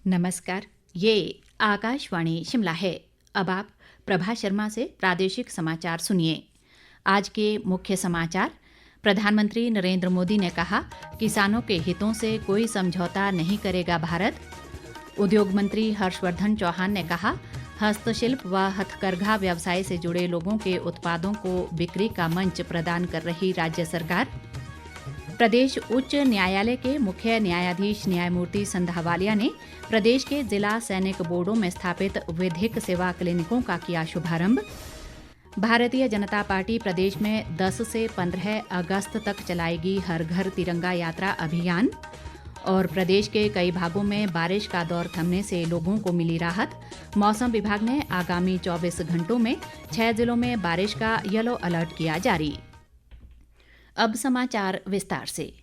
नमस्कार, ये आकाशवाणी शिमला है। अब आप प्रभा शर्मा से प्रादेशिक समाचार सुनिए। आज के मुख्य समाचार। प्रधानमंत्री नरेंद्र मोदी ने कहा, किसानों के हितों से कोई समझौता नहीं करेगा भारत। उद्योग मंत्री हर्षवर्धन चौहान ने कहा, हस्तशिल्प व हथकरघा व्यवसाय से जुड़े लोगों के उत्पादों को बिक्री का मंच प्रदान कर रही राज्य सरकार। प्रदेश उच्च न्यायालय के मुख्य न्यायाधीश न्यायमूर्ति संधावालिया ने प्रदेश के जिला सैनिक बोर्डों में स्थापित विधिक सेवा क्लिनिकों का किया शुभारंभ। भारतीय जनता पार्टी प्रदेश में 10 से 15 अगस्त तक चलाएगी हर घर तिरंगा यात्रा अभियान। और प्रदेश के कई भागों में बारिश का दौर थमने से लोगों को मिली राहत। मौसम विभाग ने आगामी 24 घंटों में 6 जिलों में बारिश का येलो अलर्ट किया जारी। अब समाचार विस्तार से।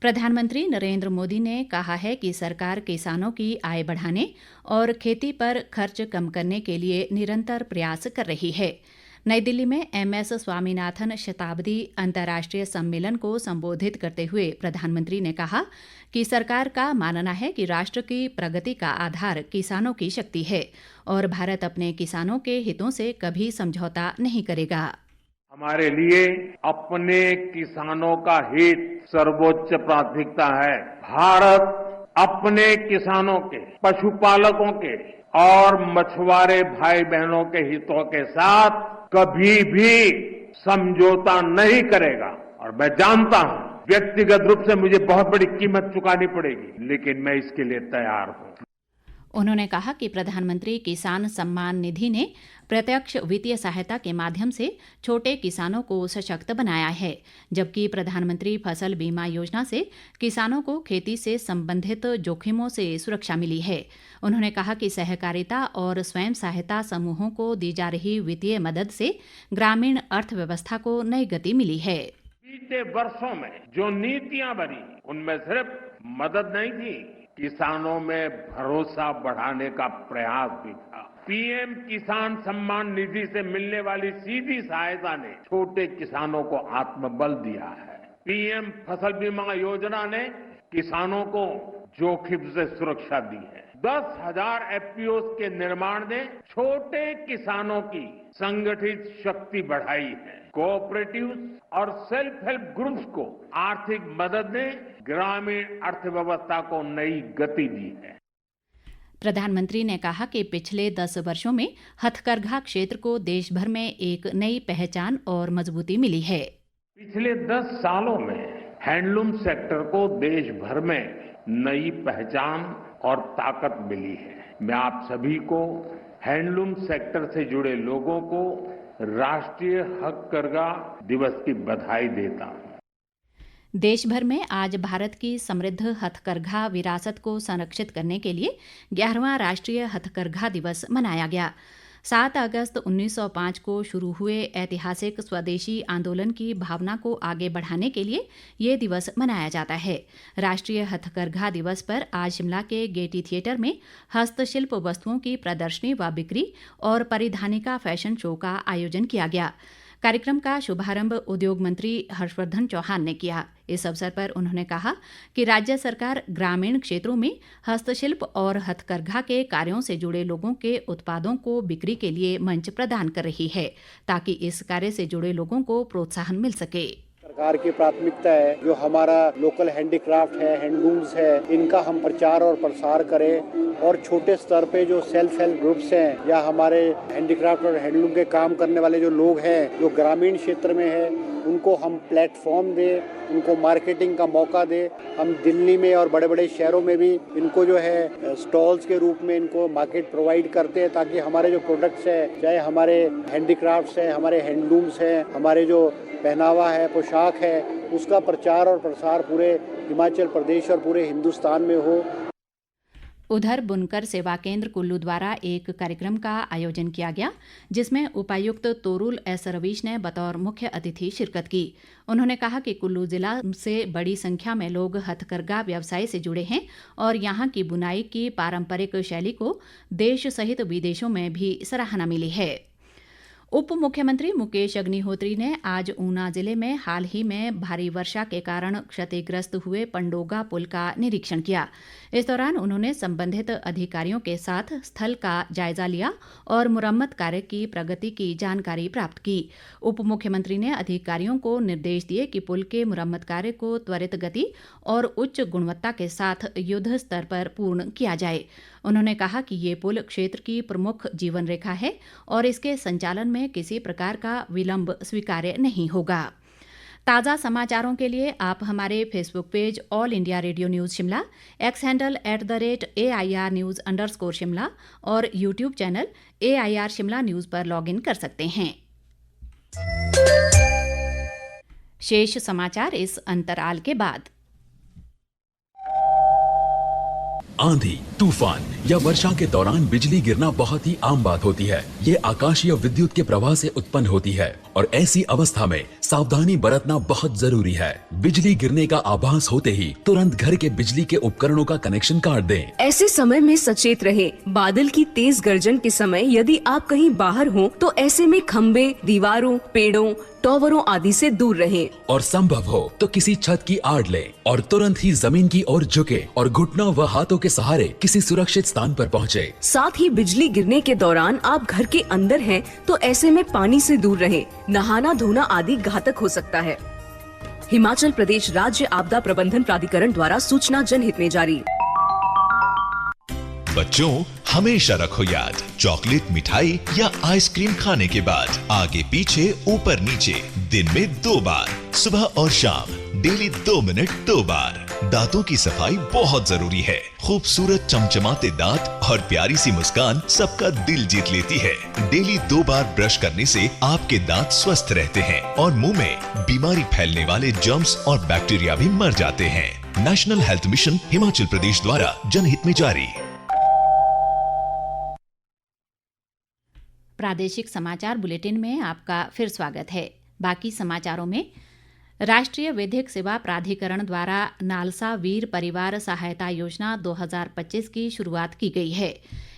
प्रधानमंत्री नरेंद्र मोदी ने कहा है कि सरकार किसानों की आय बढ़ाने और खेती पर खर्च कम करने के लिए निरंतर प्रयास कर रही है। नई दिल्ली में MS स्वामीनाथन शताब्दी अंतर्राष्ट्रीय सम्मेलन को संबोधित करते हुए प्रधानमंत्री ने कहा कि सरकार का मानना है कि राष्ट्र की प्रगति का आधार किसानों की शक्ति है और भारत अपने किसानों के हितों से कभी समझौता नहीं करेगा। हमारे लिए अपने किसानों का हित सर्वोच्च प्राथमिकता है। भारत अपने किसानों के, पशुपालकों के और मछुआरे भाई बहनों के हितों के साथ कभी भी समझौता नहीं करेगा। और मैं जानता हूं व्यक्तिगत रूप से मुझे बहुत बड़ी कीमत चुकानी पड़ेगी, लेकिन मैं इसके लिए तैयार हूं। उन्होंने कहा कि प्रधानमंत्री किसान सम्मान निधि ने प्रत्यक्ष वित्तीय सहायता के माध्यम से छोटे किसानों को सशक्त बनाया है, जबकि प्रधानमंत्री फसल बीमा योजना से किसानों को खेती से संबंधित जोखिमों से सुरक्षा मिली है। उन्होंने कहा कि सहकारिता और स्वयं सहायता समूहों को दी जा रही वित्तीय मदद से ग्रामीण अर्थव्यवस्था को नई गति मिली है। बीते वर्षों में जो नीतियां बनी उनमें सिर्फ मदद नहीं थी, किसानों में भरोसा बढ़ाने का प्रयास भी था। PM किसान सम्मान निधि से मिलने वाली सीधी सहायता ने छोटे किसानों को आत्मबल दिया है। PM फसल बीमा योजना ने किसानों को जोखिम से सुरक्षा दी है। 10,000 FPOs के निर्माण ने छोटे किसानों की संगठित शक्ति बढ़ाई है। कोऑपरेटिव्स और सेल्फ हेल्प ग्रुप्स को आर्थिक मदद ने ग्रामीण अर्थव्यवस्था को नई गति दी है। प्रधानमंत्री ने कहा कि पिछले 10 वर्षों में हथकरघा क्षेत्र को देश भर में एक नई पहचान और मजबूती मिली है। पिछले 10 सालों में हैंडलूम सेक्टर को देश भर में नई पहचान और ताकत मिली है। मैं आप सभी को हैंडलूम सेक्टर से जुड़े लोगों को राष्ट्रीय हथकरघा दिवस की बधाई देता हूं। देश भर में आज भारत की समृद्ध हथकरघा विरासत को संरक्षित करने के लिए 11वां राष्ट्रीय हथकरघा दिवस मनाया गया। 7 अगस्त 1905 को शुरू हुए ऐतिहासिक स्वदेशी आंदोलन की भावना को आगे बढ़ाने के लिए ये दिवस मनाया जाता है। राष्ट्रीय हथकरघा दिवस पर आज शिमला के गेयटी थिएटर में हस्तशिल्प वस्तुओं की प्रदर्शनी व बिक्री और परिधानिका फैशन शो का आयोजन किया गया। कार्यक्रम का शुभारंभ उद्योग मंत्री हर्षवर्धन चौहान ने किया। इस अवसर पर उन्होंने कहा कि राज्य सरकार ग्रामीण क्षेत्रों में हस्तशिल्प और हथकरघा के कार्यों से जुड़े लोगों के उत्पादों को बिक्री के लिए मंच प्रदान कर रही है, ताकि इस कार्य से जुड़े लोगों को प्रोत्साहन मिल सके। सरकार की प्राथमिकता है जो हमारा लोकल हैंडीक्राफ्ट है, हैंडलूम्स है, इनका हम प्रचार और प्रसार करें। और छोटे स्तर पे जो सेल्फ हेल्प ग्रुप्स हैं या हमारे हैंडीक्राफ्ट और हैंडलूम के काम करने वाले जो लोग हैं जो ग्रामीण क्षेत्र में है, उनको हम प्लेटफॉर्म दें, उनको मार्केटिंग का मौका दें। हम दिल्ली में और बड़े बड़े शहरों में भी इनको जो है स्टॉल्स के रूप में इनको मार्केट प्रोवाइड करते हैं, ताकि हमारे जो प्रोडक्ट्स हैं, चाहे हमारे हैंडीक्राफ्ट्स हैं, हमारे हैंडलूम्स हैं, हमारे जो पहनावा है, पोशाक है, उसका प्रचार और प्रसार पूरे हिमाचल प्रदेश और पूरे हिंदुस्तान में हो। उधर बुनकर सेवा केंद्र कुल्लू द्वारा एक कार्यक्रम का आयोजन किया गया, जिसमें उपायुक्त तोरुल एस रवीश ने बतौर मुख्य अतिथि शिरकत की। उन्होंने कहा कि कुल्लू जिला से बड़ी संख्या में लोग हथकरघा व्यवसाय से जुड़े हैं और यहाँ की बुनाई की पारंपरिक शैली को देश सहित विदेशों में भी सराहना मिली है। उप मुख्यमंत्री मुकेश अग्निहोत्री ने आज ऊना जिले में हाल ही में भारी वर्षा के कारण क्षतिग्रस्त हुए पंडोगा पुल का निरीक्षण किया। इस दौरान उन्होंने संबंधित अधिकारियों के साथ स्थल का जायजा लिया और मुरम्मत कार्य की प्रगति की जानकारी प्राप्त की। उप मुख्यमंत्री ने अधिकारियों को निर्देश दिए कि पुल के मुरम्मत कार्य को त्वरित गति और उच्च गुणवत्ता के साथ युद्ध स्तर पर पूर्ण किया जाए। उन्होंने कहा कि ये पुल क्षेत्र की प्रमुख जीवन रेखा है और इसके संचालन में किसी प्रकार का विलंब स्वीकार्य नहीं होगा। ताज़ा समाचारों के लिए आप हमारे Facebook page all India radio news Shimla, x handle @AIR News_शिमला और YouTube channel AIR Shimla news पर लॉगिन कर सकते हैं। शेष समाचार इस अंतराल के बाद। आंधी, तूफान या वर्षा के दौरान बिजली गिरना बहुत ही आम बात होती है। ये आकाशीय विद्युत के प्रवाह से उत्पन्न होती है और ऐसी अवस्था में सावधानी बरतना बहुत जरूरी है। बिजली गिरने का आभास होते ही तुरंत घर के बिजली के उपकरणों का कनेक्शन काट दें। ऐसे समय में सचेत रहें। बादल की तेज गर्जन के समय यदि आप कहीं बाहर हों तो ऐसे में खंबे, दीवारों, पेड़ों, टॉवरों आदि से दूर रहें। और संभव हो तो किसी छत की आड़ लें और तुरंत ही जमीन की ओर झुके और घुटनों व हाथों के सहारे किसी सुरक्षित स्थान पर पहुँचे। साथ ही बिजली गिरने के दौरान आप घर के अंदर हैं तो ऐसे में पानी से दूर रहें। नहाना धोना आदि घातक हो सकता है। हिमाचल प्रदेश राज्य आपदा प्रबंधन प्राधिकरण द्वारा सूचना जनहित में जारी। बच्चों, हमेशा रखो याद, चॉकलेट, मिठाई या आइसक्रीम खाने के बाद आगे पीछे ऊपर नीचे दिन में 2 बार, सुबह और शाम, डेली 2 मिनट 2 बार। दांतों की सफाई बहुत जरूरी है। खूबसूरत चमचमाते दांत और प्यारी सी मुस्कान सबका दिल जीत लेती है। डेली 2 बार ब्रश करने से आपके दांत स्वस्थ रहते हैं और मुंह में बीमारी फैलने वाले जर्म्स और बैक्टीरिया भी मर जाते हैं। National health mission Himachal Pradesh द्वारा जनहित में जारी। प्रादेशिक समाचार बुलेटिन में आपका फिर स्वागत है। बाकी समाचारों में राष्ट्रीय विधिक सेवा प्राधिकरण द्वारा नालसा वीर परिवार सहायता योजना 2025 की शुरुआत की गई है।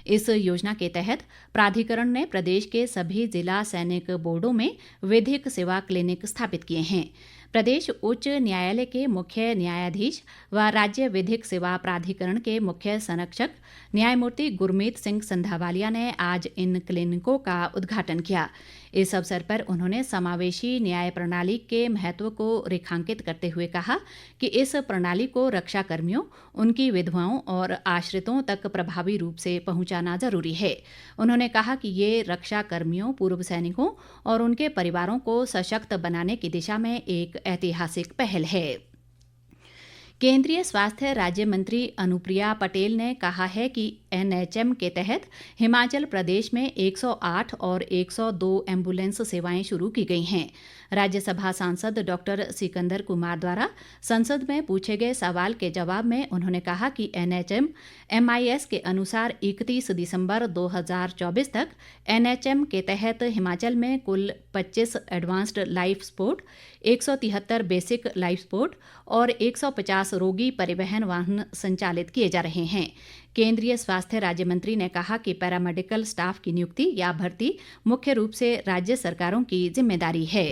इस योजना के तहत प्राधिकरण ने प्रदेश के सभी जिला सैनिक बोर्डों में विधिक सेवा क्लिनिक स्थापित किए हैं। प्रदेश उच्च न्यायालय के मुख्य न्यायाधीश व राज्य विधिक सेवा प्राधिकरण के मुख्य संरक्षक न्यायमूर्ति गुरमीत सिंह संधावालिया ने आज इन क्लिनिकों का उद्घाटन किया। इस अवसर पर उन्होंने समावेशी न्याय प्रणाली के महत्व को रेखांकित करते हुए कहा कि इस प्रणाली को रक्षा कर्मियों, उनकी विधवाओं और आश्रितों तक प्रभावी रूप से पहुंचाना जरूरी है। उन्होंने कहा कि ये रक्षा कर्मियों, पूर्व सैनिकों और उनके परिवारों को सशक्त बनाने की दिशा में एक ऐतिहासिक पहल है। केंद्रीय स्वास्थ्य राज्य मंत्री अनुप्रिया पटेल ने कहा है कि NHM के तहत हिमाचल प्रदेश में 108 और 102 एम्बुलेंस सेवाएं शुरू की गई हैं। राज्यसभा सांसद डॉक्टर सिकंदर कुमार द्वारा संसद में पूछे गए सवाल के जवाब में उन्होंने कहा कि NHM MIS के अनुसार 31 दिसंबर 2024 तक NHM के तहत हिमाचल में कुल 25 advanced life support, 173 basic life support और 150 रोगी परिवहन वाहन संचालित किए जा रहे हैं। केंद्रीय स्वास्थ्य राज्य मंत्री ने कहा कि पैरामेडिकल स्टाफ की नियुक्ति या भर्ती मुख्य रूप से राज्य सरकारों की जिम्मेदारी है।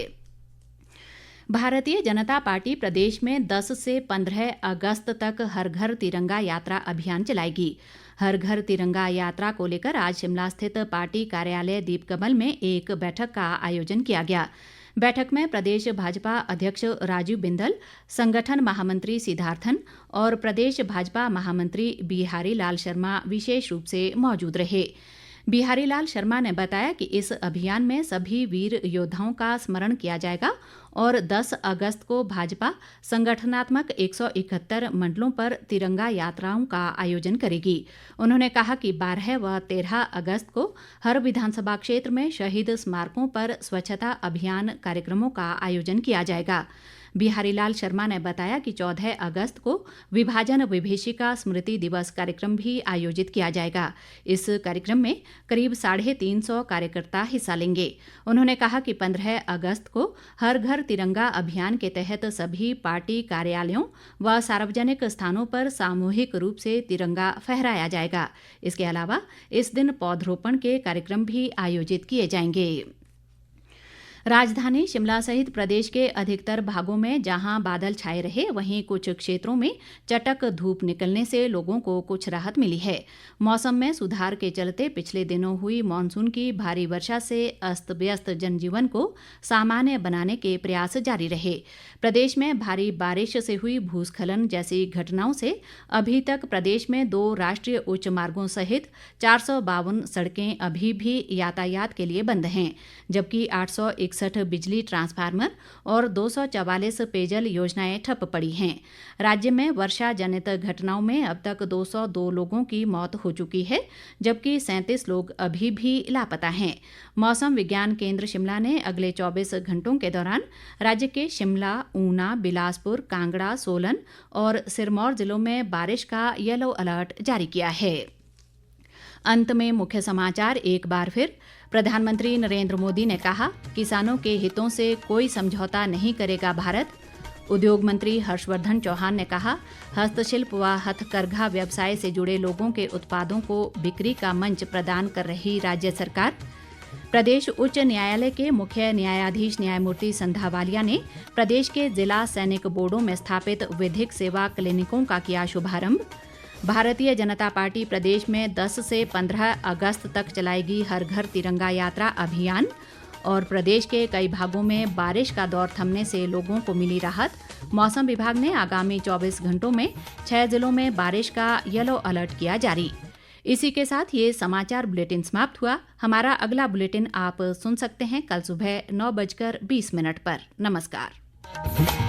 भारतीय जनता पार्टी प्रदेश में 10 से 15 अगस्त तक हर घर तिरंगा यात्रा अभियान चलाएगी। हर घर तिरंगा यात्रा को लेकर आज शिमला स्थित पार्टी कार्यालय दीपकमल में एक बैठक का आयोजन किया गया। बैठक में प्रदेश भाजपा अध्यक्ष राजीव बिंदल, संगठन महामंत्री सिद्धार्थन और प्रदेश भाजपा महामंत्री बिहारी लाल शर्मा विशेष रूप से मौजूद रहे। बिहारी लाल शर्मा ने बताया कि इस अभियान में सभी वीर योद्धाओं का स्मरण किया जाएगा और 10 अगस्त को भाजपा संगठनात्मक 171 मंडलों पर तिरंगा यात्राओं का आयोजन करेगी। उन्होंने कहा कि 12 व 13 अगस्त को हर विधानसभा क्षेत्र में शहीद स्मारकों पर स्वच्छता अभियान कार्यक्रमों का आयोजन किया जाएगा। बिहारी लाल शर्मा ने बताया कि 14 अगस्त को विभाजन विभीषिका स्मृति दिवस कार्यक्रम भी आयोजित किया जाएगा। इस कार्यक्रम में करीब 350 कार्यकर्ता हिस्सा लेंगे। उन्होंने कहा कि 15 अगस्त को हर घर तिरंगा अभियान के तहत सभी पार्टी कार्यालयों व सार्वजनिक स्थानों पर सामूहिक रूप से तिरंगा फहराया जाएगा। इसके अलावा इस दिन पौधरोपण के कार्यक्रम भी आयोजित किए जाएंगे। राजधानी शिमला सहित प्रदेश के अधिकतर भागों में जहां बादल छाए रहे वहीं कुछ क्षेत्रों में चटक धूप निकलने से लोगों को कुछ राहत मिली है। मौसम में सुधार के चलते पिछले दिनों हुई मानसून की भारी वर्षा से अस्त व्यस्त जनजीवन को सामान्य बनाने के प्रयास जारी रहे। प्रदेश में भारी बारिश से हुई भूस्खलन जैसी घटनाओं से अभी तक प्रदेश में 2 राष्ट्रीय उच्च मार्गों सहित 452 सड़कें अभी भी यातायात के लिए बंद हैं, जबकि 861 बिजली ट्रांसफार्मर और 244 पेयजल योजनाएं ठप पड़ी हैं। राज्य में वर्षा जनित घटनाओं में अब तक 202 लोगों की मौत हो चुकी है, जबकि 37 लोग अभी भी लापता हैं। मौसम विज्ञान केंद्र शिमला ने अगले 24 घंटों के दौरान राज्य के शिमला, ऊना, बिलासपुर, कांगड़ा, सोलन और सिरमौर जिलों में बारिश का येलो अलर्ट जारी किया है। अंत में मुख्य समाचार एक बार फिर। प्रधानमंत्री नरेंद्र मोदी ने कहा, किसानों के हितों से कोई समझौता नहीं करेगा भारत। उद्योग मंत्री हर्षवर्धन चौहान ने कहा, हस्तशिल्प व हथकरघा व्यवसाय से जुड़े लोगों के उत्पादों को बिक्री का मंच प्रदान कर रही राज्य सरकार। प्रदेश उच्च न्यायालय के मुख्य न्यायाधीश न्यायमूर्ति संध्या वालिया ने प्रदेश के जिला सैनिक बोर्डों में स्थापित विधिक सेवा क्लिनिकों का किया शुभारंभ। भारतीय जनता पार्टी प्रदेश में 10 से 15 अगस्त तक चलाएगी हर घर तिरंगा यात्रा अभियान। और प्रदेश के कई भागों में बारिश का दौर थमने से लोगों को मिली राहत। मौसम विभाग ने आगामी 24 घंटों में 6 जिलों में बारिश का येलो अलर्ट किया जारी। इसी के साथ ये समाचार बुलेटिन समाप्त हुआ। हमारा अगला बुलेटिन आप सुन सकते हैं कल सुबह 9:20 पर। नमस्कार।